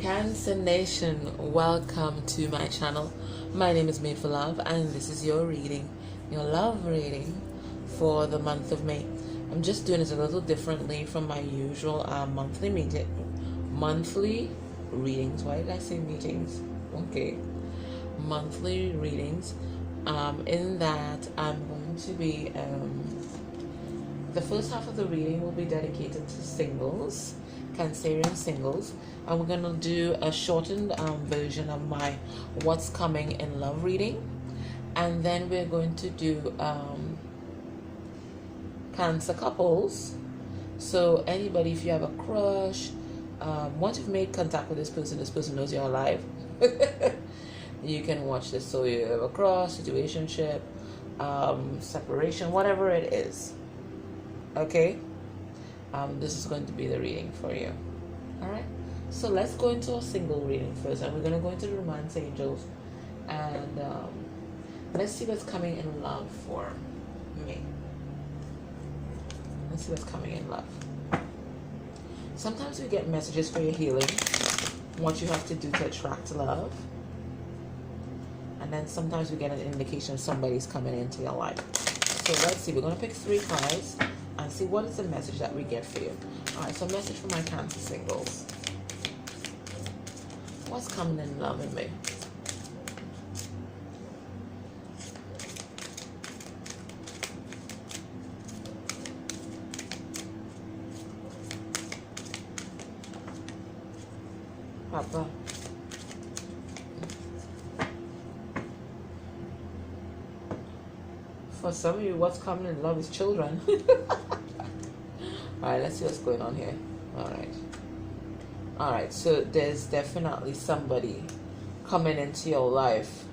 Cancer Nation, welcome to my channel. My name is Made for Love, and this is your reading, your love reading for the month of May. I'm just doing it a little differently from my usual monthly readings. Why did I say meetings? Okay, monthly readings. In that, I'm going to be the first half of the reading will be dedicated to singles, Cancerian singles, and we're going to do a shortened version of my What's Coming in Love reading, and then we're going to do Cancer couples. So anybody, if you have a crush, once you've made contact with this person knows you're alive, you can watch this. So you have a crush, situationship, separation, whatever it is. Okay, this is going to be the reading for you. All right, so let's go into a single reading first, and we're going to go into the romance angels, and let's see what's coming in love for me. Let's see what's coming in love. Sometimes we get messages for your healing, what you have to do to attract love, and then sometimes we get an indication somebody's coming into your life. So let's see, we're going to pick 3 cards and see what is the message that we get for you. Alright, so message for my Cancer singles. What's coming in love in me? Papa. For some of you, what's coming in love is children. Alright, let's see what's going on here. Alright, so there's definitely somebody coming into your life.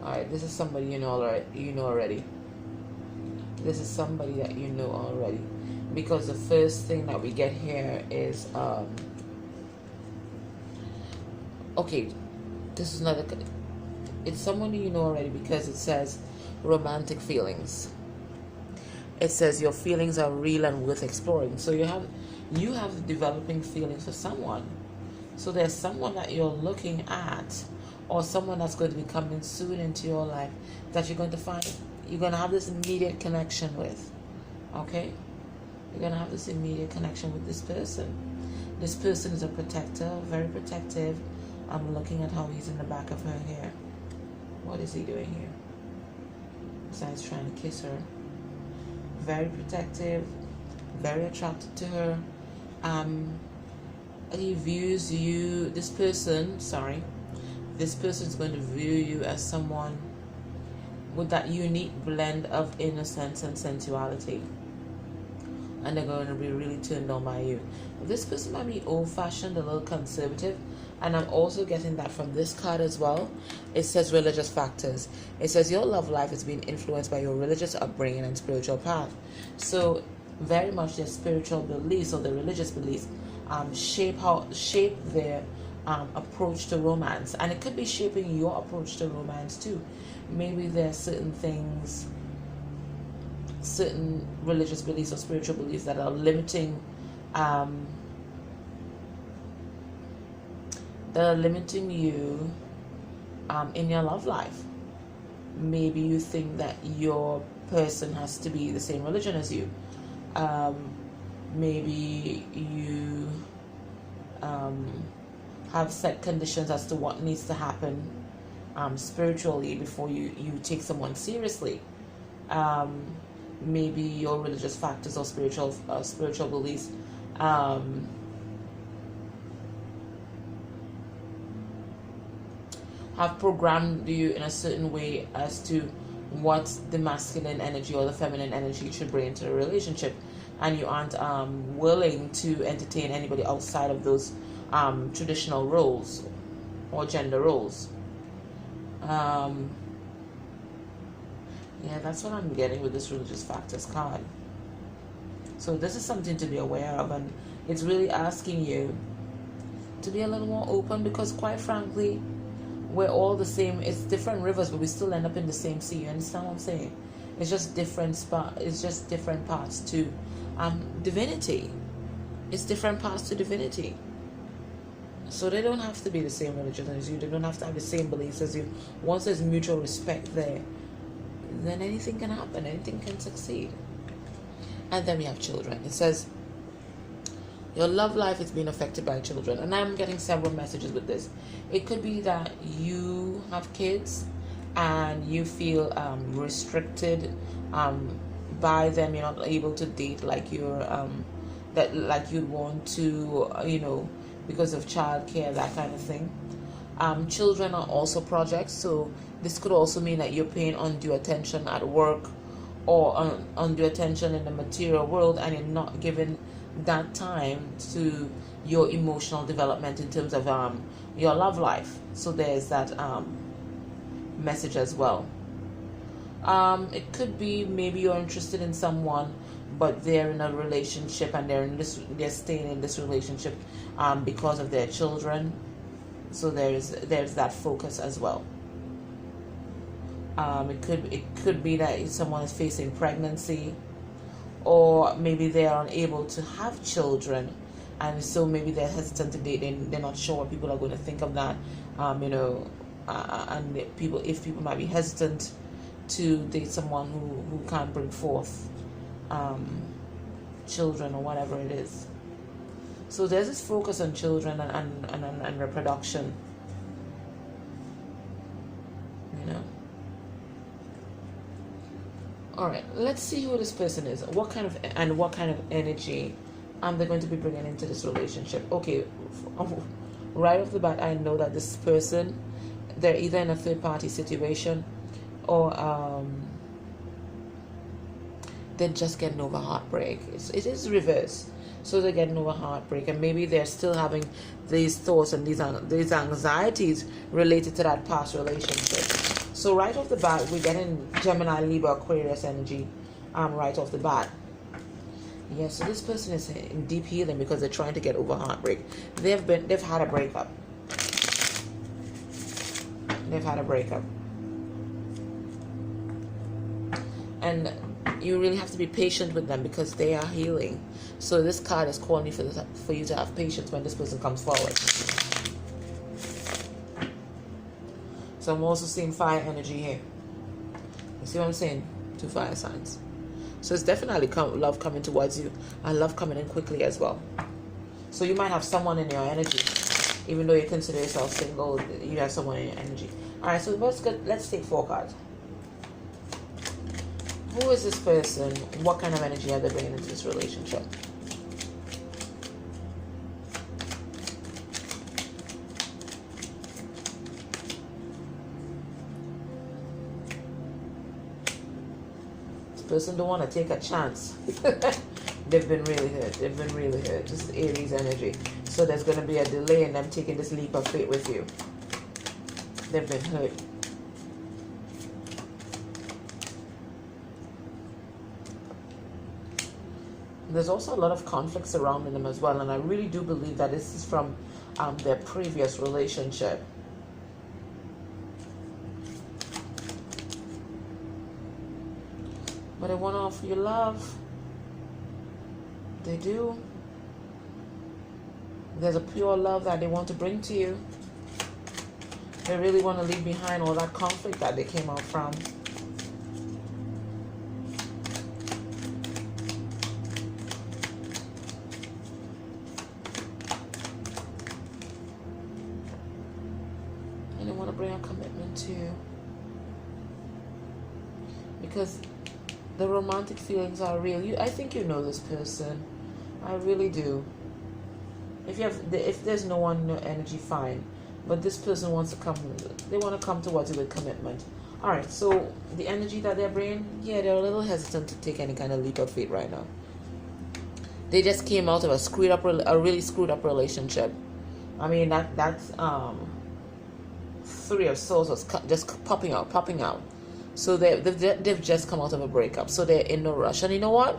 Alright, this is somebody you know already. This is somebody that you know already. Because the first thing that we get here is okay, this is another, it's someone you know already, because it says romantic feelings. It says your feelings are real and worth exploring. So you have developing feelings for someone. So there's someone that you're looking at, or someone that's going to be coming soon into your life that you're going to find, you're going to have this immediate connection with. Okay, you're going to have this immediate connection with this person. This person is a protector, very protective. I'm looking at how he's in the back of her hair. What is he doing here? Besides trying to kiss her. Very protective, very attracted to her. He views you, this person is going to view you as someone with that unique blend of innocence and sensuality. And they're going to be really turned on by you. This person might be old-fashioned, a little conservative, and I'm also getting that from this card as well. It says religious factors. It says your love life is being influenced by your religious upbringing and spiritual path. So very much their spiritual beliefs or their religious beliefs shape their approach to romance, and it could be shaping your approach to romance too. Maybe there are certain things, certain religious beliefs or spiritual beliefs that are limiting you in your love life. Maybe you think that your person has to be the same religion as you. Maybe you have set conditions as to what needs to happen spiritually before you take someone seriously. Maybe your religious factors or spiritual beliefs have programmed you in a certain way as to what the masculine energy or the feminine energy should bring into a relationship, and you aren't willing to entertain anybody outside of those traditional roles or gender roles. Yeah, that's what I'm getting with this religious factors card. So this is something to be aware of, and it's really asking you to be a little more open, because quite frankly, we're all the same. It's different rivers, but we still end up in the same sea. You understand what I'm saying? It's just different parts to divinity. It's different paths to divinity. So they don't have to be the same religion as you. They don't have to have the same beliefs as you. Once there's mutual respect there, then anything can happen. Anything can succeed. And then we have children. It says, your love life is being affected by children. And I'm getting several messages with this. It could be that you have kids and you feel restricted by them. You're not able to date like you're like you'd want to, because of childcare, that kind of thing. Children are also projects, so this could also mean that you're paying undue attention at work or undue attention in the material world, and you're not giving that time to your emotional development in terms of your love life. So there's that message as well. It could be maybe you're interested in someone, but they're in a relationship and they're staying in this relationship because of their children. So there's that focus as well. It could be that someone is facing pregnancy, or maybe they're unable to have children, and so maybe they're hesitant to date. They're not sure what people are going to think of that. And people might be hesitant to date someone who can't bring forth children or whatever it is. So there's this focus on children and reproduction. All right, let's see who this person is. What kind of energy they're going to be bringing into this relationship. Okay, right off the bat, I know that this person, they're either in a third party situation, or they're just getting over heartbreak. It is reverse. So they're getting over heartbreak, and maybe they're still having these thoughts and these anxieties related to that past relationship. So right off the bat, we're getting Gemini, Libra, Aquarius energy right off the bat. Yeah, so this person is in deep healing because they're trying to get over heartbreak. They've had a breakup. They've had a breakup. And you really have to be patient with them because they are healing. So this card is calling you for you to have patience when this person comes forward. So I'm also seeing fire energy here. You see what I'm saying? 2 fire signs. So it's definitely love coming towards you, and love coming in quickly as well. So you might have someone in your energy. Even though you consider yourself single, you have someone in your energy. Alright, so let's take 4 cards. Who is this person? What kind of energy are they bringing into this relationship? This person don't want to take a chance. They've been really hurt. This is Aries energy. So there's going to be a delay in them taking this leap of faith with you. They've been hurt. There's also a lot of conflict surrounding them as well, and I really do believe that this is from their previous relationship. But they want to offer you love. They do. There's a pure love that they want to bring to you. They really want to leave behind all that conflict that they came out from. And they want to bring a commitment to you. Because the romantic feelings are real. I think you know this person. I really do. If there's no one, no energy, fine. But this person wants to come. They want to come towards you with commitment. All right. So the energy that they're bringing, yeah, they're a little hesitant to take any kind of leap of faith right now. They just came out of a really screwed up relationship. I mean that's 3 of Swords was just popping out. So they've just come out of a breakup. So they're in no rush. And you know what?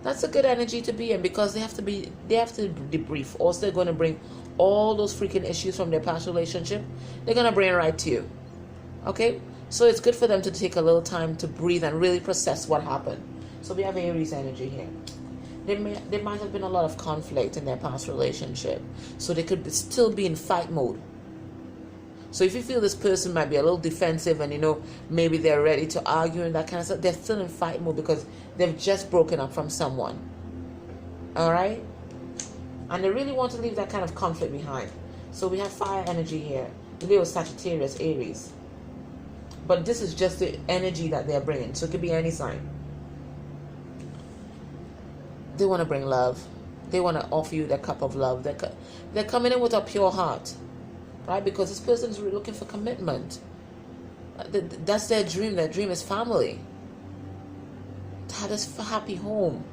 That's a good energy to be in, because they have to debrief. Also, they're going to bring all those freaking issues from their past relationship. They're going to bring it right to you. Okay? So it's good for them to take a little time to breathe and really process what happened. So we have Aries energy here. There might have been a lot of conflict in their past relationship, so they could still be in fight mode. So if you feel this person might be a little defensive and maybe they're ready to argue and that kind of stuff, they're still in fight mode because they've just broken up from someone. Alright? And they really want to leave that kind of conflict behind. So we have fire energy here. Leo, Sagittarius, Aries. But this is just the energy that they're bringing. So it could be any sign. They want to bring love. They want to offer you their cup of love. They're coming in with a pure heart. Right? Because this person is really looking for commitment. That's their dream. Their dream is family. To have this happy home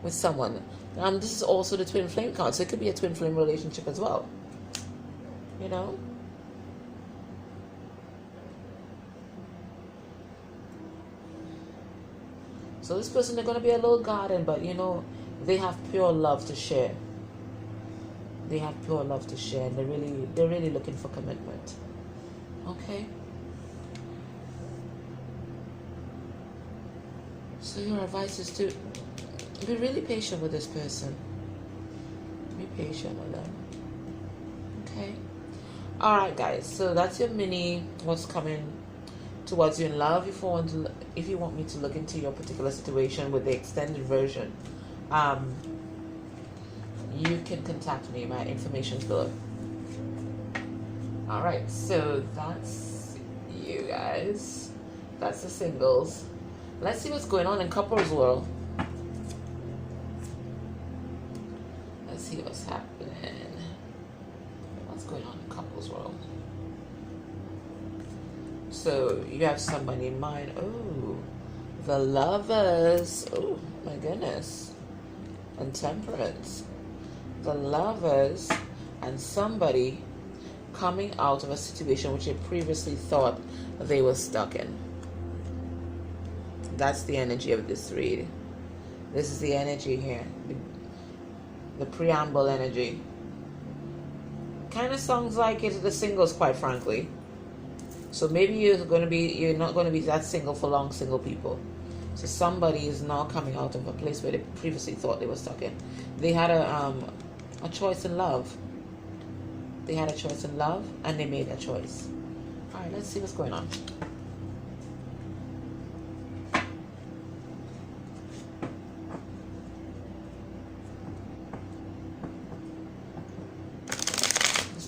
with someone. This is also the twin flame card. So it could be a twin flame relationship as well. So this person, they're going to be a little guarded, but they have pure love to share. They have pure love to share, and they're really looking for commitment. Okay. So your advice is to be really patient with this person. Be patient with them. Okay. All right, guys. So that's your mini. What's coming towards you in love? If you want me to look into your particular situation with the extended version, you can contact me. My information's below. All right. So that's you guys. That's the singles. Let's see what's going on in couples world. Let's see what's happening. What's going on in couples world? So you have somebody in mind. Oh, the Lovers. Oh my goodness. And Temperance. The Lovers and somebody coming out of a situation which they previously thought they were stuck in. That's the energy of this read. This is the energy here. The preamble energy. Kind of sounds like it's the singles, quite frankly. So maybe you're not going to be that single for long, single people. So somebody is now coming out of a place where they previously thought they were stuck in. They had a choice in love. They had a choice in love and they made a choice. All right, let's see what's going on.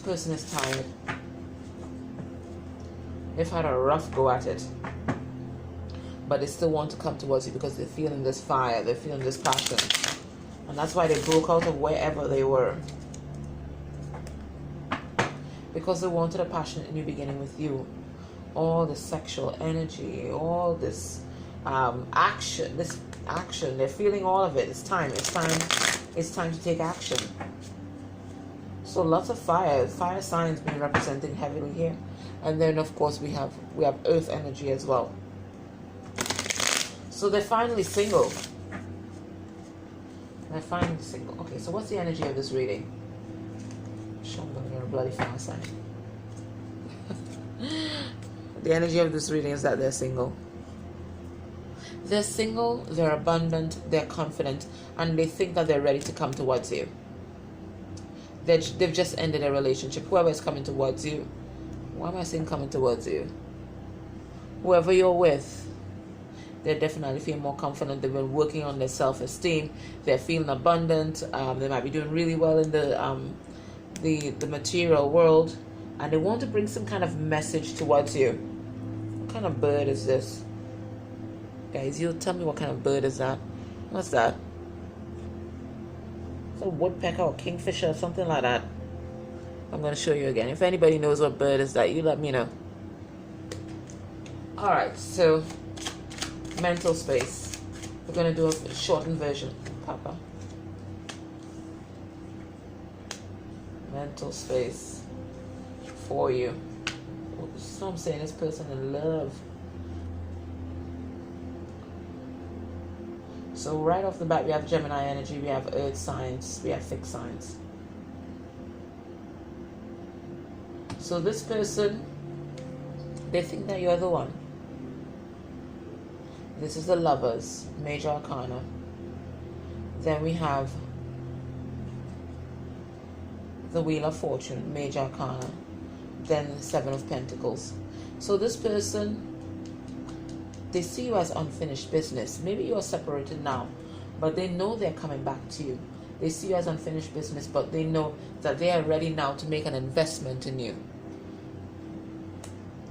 Person is tired. They've had a rough go at it, but they still want to come towards you because they're feeling this fire, they're feeling this passion, and that's why they broke out of wherever they were, because they wanted a passionate new beginning with you. All the sexual energy, all this action, they're feeling all of it. It's time to take action. So lots of fire signs being represented heavily here. And then of course we have earth energy as well. So they're finally single. Okay, so what's the energy of this reading? Show me you're a bloody fire sign. The energy of this reading is that they're single. They're single, they're abundant, they're confident, and they think that they're ready to come towards you. They've just ended a relationship. Whoever is coming towards you. Why am I saying coming towards you? Whoever you're with, they're definitely feeling more confident. They've been working on their self-esteem. They're feeling abundant. They might be doing really well in the material world, and they want to bring some kind of message towards you. What kind of bird is this? Guys, you tell me what kind of bird is that? What's that? A woodpecker or kingfisher or something like that. I'm going to show you again. If anybody knows what bird is that, you let me know. Alright, so mental space. We're going to do a shortened version. Papa. Mental space for you. So I'm saying this person in love. So right off the bat, we have Gemini energy, we have earth signs, we have fixed signs. So this person, they think that you're the one. This is the Lovers, Major Arcana. Then we have the Wheel of Fortune, Major Arcana. Then the Seven of Pentacles. So this person, they see you as unfinished business. Maybe you are separated now, but they know they're coming back to you. They see you as unfinished business, but they know that they are ready now to make an investment in you.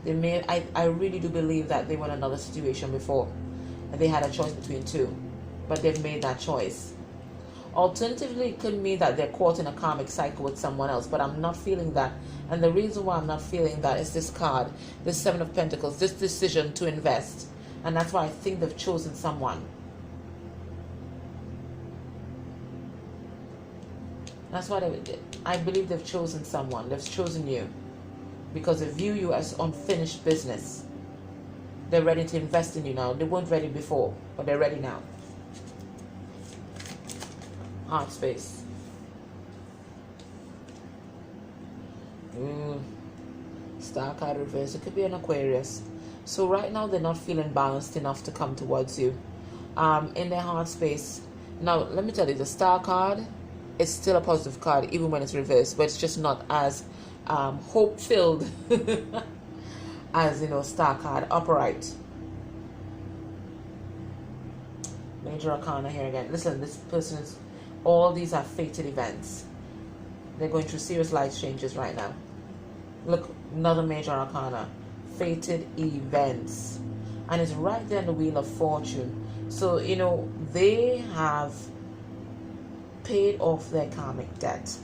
They may, I really do believe that they were in another situation before, and they had a choice between two, but they've made that choice. Alternatively, it could mean that they're caught in a karmic cycle with someone else, but I'm not feeling that. And the reason why I'm not feeling that is this card, this Seven of Pentacles, this decision to invest. And that's why I think they've chosen someone. That's what I believe they've chosen someone. They've chosen you because they view you as unfinished business. They're ready to invest in you now. They weren't ready before, but they're ready now. Heart space. Star card reverse. It could be an Aquarius. So right now they're not feeling balanced enough to come towards you. In their heart space. Now let me tell you, the Star card is still a positive card even when it's reversed, but it's just not as hope-filled as, Star card upright. Major Arcana here again. Listen, this person is, all these are fated events. They're going through serious life changes right now. Look, another Major Arcana. Fated events. And it's right there in the Wheel of Fortune. So, they have paid off their karmic debt.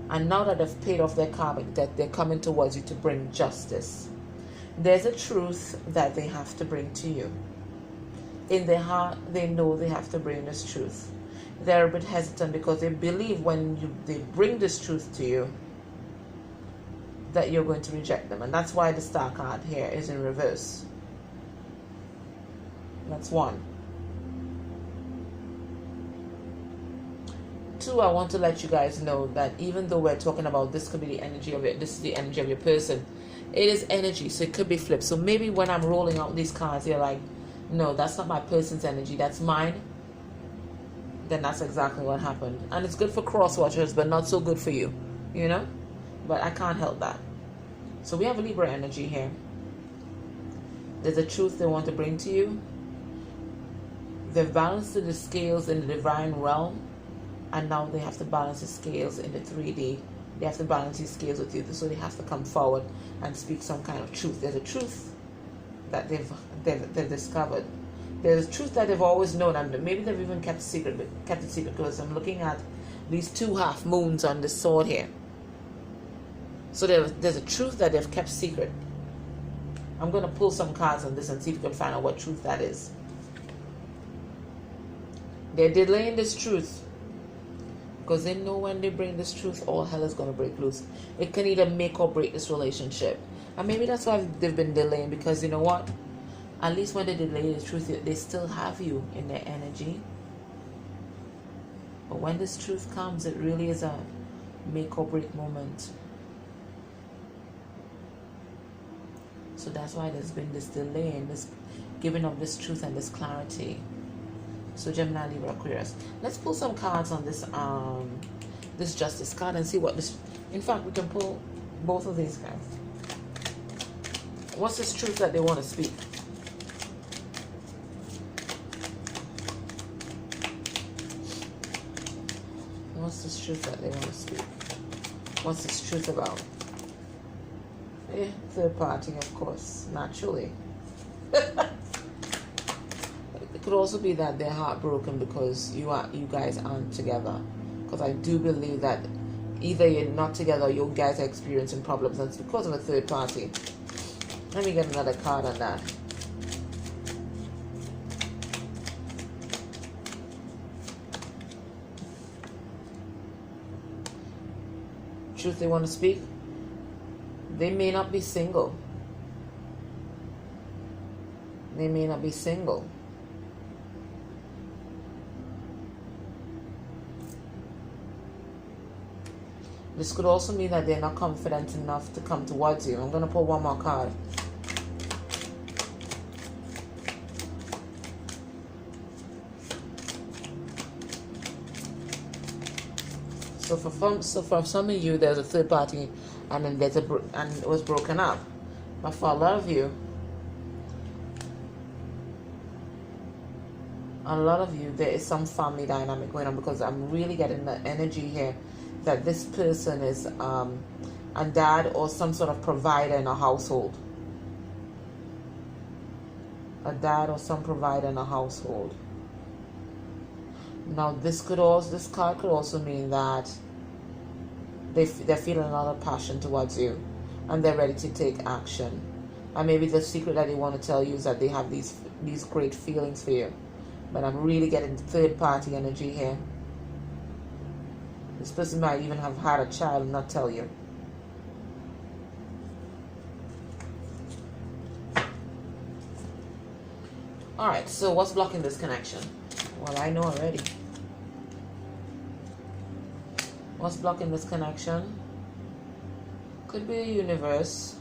And now that they've paid off their karmic debt, they're coming towards you to bring justice. There's a truth that they have to bring to you. In their heart, they know they have to bring this truth. They're a bit hesitant because they believe when they bring this truth to you, that you're going to reject them. And that's why the Star card here is in reverse. That's one. Two, I want to let you guys know that even though we're talking about this could be the energy of it, this is the energy of your person, it is energy, so it could be flipped. So maybe when I'm rolling out these cards, you're like, no, that's not my person's energy, that's mine. Then that's exactly what happened. And it's good for cross watchers, but not so good for you, But I can't help that. So we have Libra energy here. There's a truth they want to bring to you. They've balanced the scales in the divine realm, and now they have to balance the scales in the 3D. They have to balance these scales with you, so they have to come forward and speak some kind of truth. There's a truth that they've discovered. There's a truth that they've always known, and maybe they've even kept it secret because I'm looking at these two half moons on the sword here. So there's a truth that they've kept secret. I'm going to pull some cards on this and see if we can find out what truth that is. They're delaying this truth because they know when they bring this truth, all hell is going to break loose. It can either make or break this relationship. And maybe that's why they've been delaying, because you know what? At least when they delay the truth, they still have you in their energy. But when this truth comes, it really is a make or break moment. So that's why there's been this delay in this giving of this truth and this clarity. So Gemini, Libra, Aquarius. Let's pull some cards on this this Justice card and see what this. In fact, we can pull both of these cards. What's this truth that they want to speak? What's this truth that they want to speak? What's this truth about? Third party, of course, naturally. It could also be that they're heartbroken because you guys aren't together. Because I do believe that either you're not together or you guys are experiencing problems, and it's because of a third party. Let me get another card on that. Truth they want to speak. They may not be single. They may not be single. This could also mean that they're not confident enough to come towards you. I'm going to pull one more card. So for some of you, there's a third party, and then and it was broken up. But for a lot of you, there is some family dynamic going on, because I'm really getting the energy here that this person is a dad or some sort of provider in a household. A dad or some provider in a household. Now this card could also mean that they're feeling a lot of passion towards you, and they're ready to take action. And maybe the secret that they want to tell you is that they have these great feelings for you. But I'm really getting third party energy here. This person might even have had a child and not tell you. Alright, so what's blocking this connection? Well, I know already. What's blocking this connection? Could be the universe.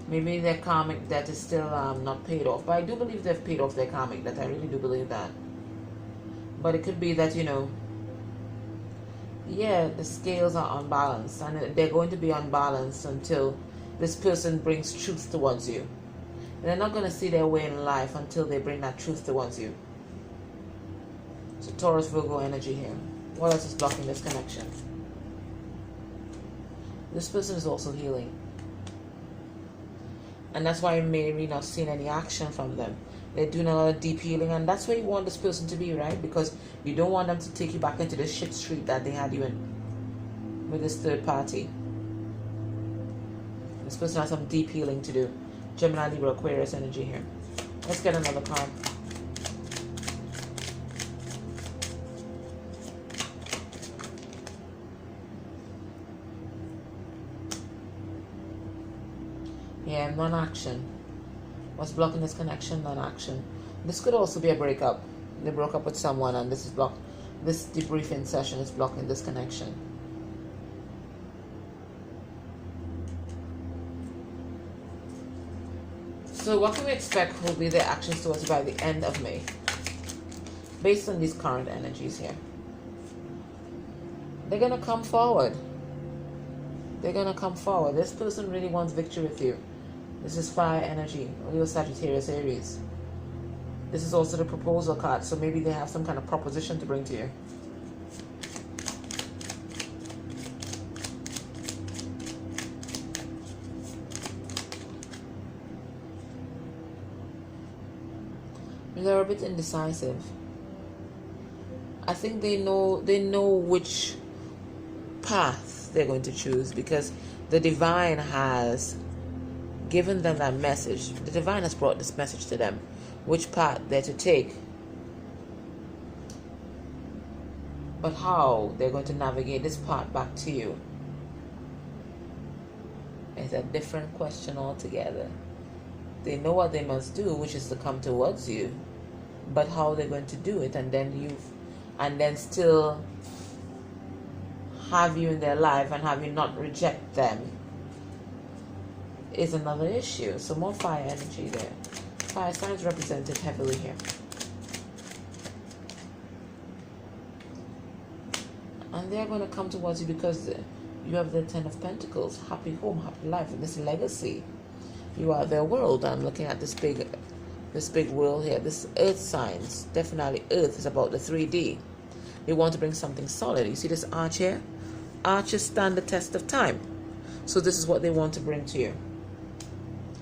Maybe their karmic debt is still not paid off. But I do believe they've paid off their karmic debt. I really do believe that. But it could be that, yeah, the scales are unbalanced. And they're going to be unbalanced until this person brings truth towards you. And they're not going to see their way in life until they bring that truth towards you. So Taurus, Virgo energy here. What else is blocking this connection? This person is also healing. And that's why you may be not seeing any action from them. They're doing a lot of deep healing, and that's where you want this person to be, right? Because you don't want them to take you back into this shit street that they had you in with this third party. This person has some deep healing to do. Gemini, Libra, Aquarius energy here. Let's get another card. Yeah, non-action. What's blocking this connection? Non-action. This could also be a breakup. They broke up with someone, and this is blocked. This debriefing session is blocking this connection. So what can we expect will be their actions towards by the end of May? Based on these current energies here. They're going to come forward. They're going to come forward. This person really wants victory with you. This is fire energy. Leo, Sagittarius, Aries. This is also the proposal card. So maybe they have some kind of proposition to bring to you. They're a bit indecisive. I think they know which path they're going to choose, because the divine has given them that message. The divine has brought this message to them, which path they're to take. But how they're going to navigate this path back to you is a different question altogether. They know what they must do, which is to come towards you. But how they're going to do it, and then still have you in their life and have you not reject them, is another issue. So more fire energy there. Fire signs represented heavily here. And they're going to come towards you because you have the Ten of Pentacles. Happy home, happy life, and this legacy. You are their world. I'm looking at this big world here. This earth signs. Definitely earth is about the 3D. They want to bring something solid. You see this arch here? Arches stand the test of time. So this is what they want to bring to you.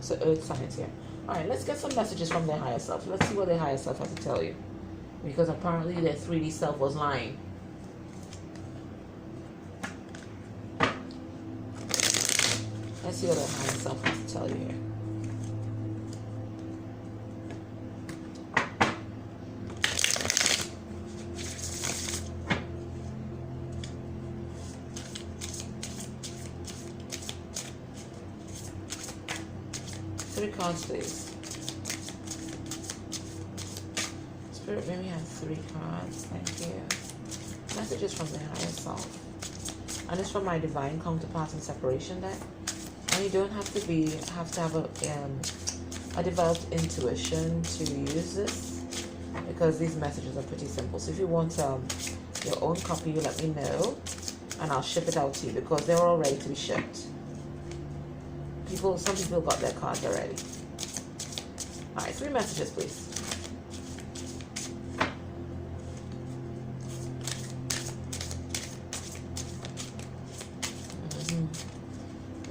So earth signs here. Alright, let's get some messages from their higher self. Let's see what their higher self has to tell you. Because apparently their 3D self was lying. Let's see what their higher self has to tell you here. Three cards, please. Spirit, maybe have 3 cards. Thank you. Messages from the higher self. And it's from my Divine Counterparts and Separation deck. And you don't have to have a developed intuition to use this, because these messages are pretty simple. So if you want your own copy, you let me know, and I'll ship it out to you because they're all ready to be shipped. Some people got their cards already. All right, 3 messages, please.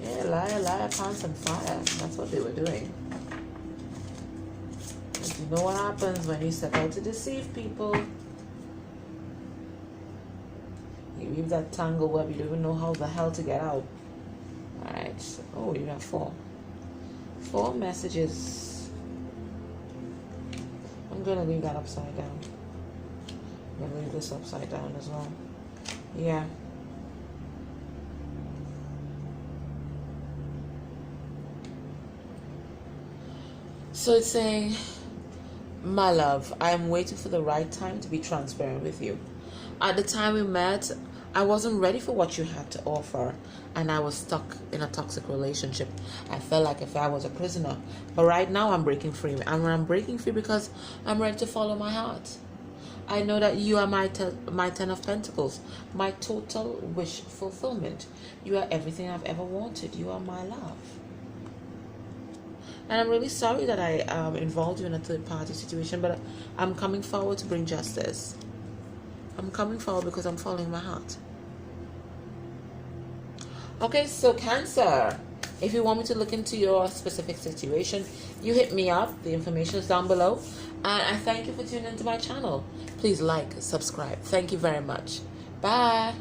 Yeah, liar, pants and fire. That's what they were doing. And you know what happens when you set out to deceive people? You weave that tangle web, you don't even know how the hell to get out. Alright, oh, you have 4 messages. I'm gonna leave that upside down. I'm gonna leave this upside down as well. Yeah. So it's saying, my love, I am waiting for the right time to be transparent with you. At the time we met, I wasn't ready for what you had to offer, and I was stuck in a toxic relationship. I felt like if I was a prisoner. But right now I'm breaking free. And I'm breaking free because I'm ready to follow my heart. I know that you are my 10 of Pentacles, my total wish fulfillment. You are everything I've ever wanted. You are my love. And I'm really sorry that I involved you in a third-party situation, but I'm coming forward to bring justice. I'm coming forward because I'm following my heart. Okay, so Cancer, if you want me to look into your specific situation, you hit me up. The information is down below. And I thank you for tuning into my channel. Please like, subscribe. Thank you very much. Bye.